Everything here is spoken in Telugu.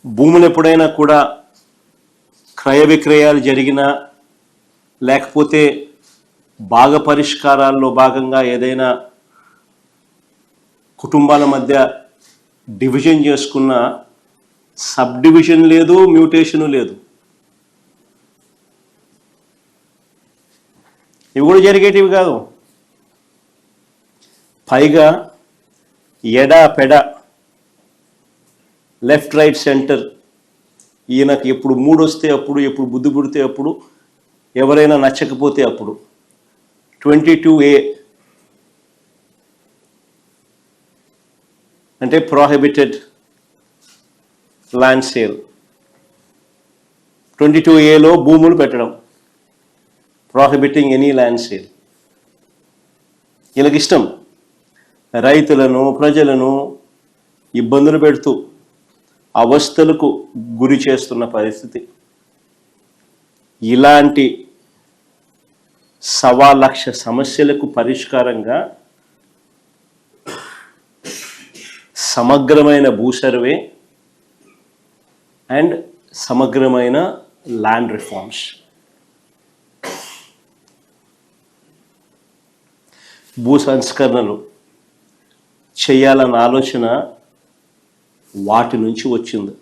భూములు ఎప్పుడైనా కూడా క్రయ విక్రయాలు జరిగినా లేకపోతే భాగ పరిష్కారాల్లో భాగంగా ఏదైనా కుటుంబాల మధ్య డివిజన్ చేసుకున్న సబ్ డివిజన్ లేదు, మ్యూటేషను లేదు. ఇవి కూడా జరిగేటివి కాదు. పైగా ఎడా పెడ, లెఫ్ట్ రైట్ సెంటర్, ఈయనకు ఎప్పుడు మూడు వస్తే అప్పుడు, ఎప్పుడు బుద్ధి పుడితే అప్పుడు, ఎవరైనా నచ్చకపోతే అప్పుడు. 22A అంటే ప్రోహిబిటెడ్ ల్యాండ్ సేల్. 22Aలో భూములు పెట్టడం, ప్రోహిబిటింగ్ ఎనీ ల్యాండ్ సేల్. వీళ్ళకి ఇష్టం రైతులను, ప్రజలను ఇబ్బందులు పెడుతూ అవస్థలకు గురి చేస్తున్న పరిస్థితి. ఇలాంటి 1,00,000 సమస్యలకు పరిష్కారంగా సమగ్రమైన భూ సర్వే అండ్ సమగ్రమైన ల్యాండ్ రిఫార్మ్స్. భూ సంస్కరణలు చేయాలన్న ఆలోచన వాటి నుంచి వచ్చింది.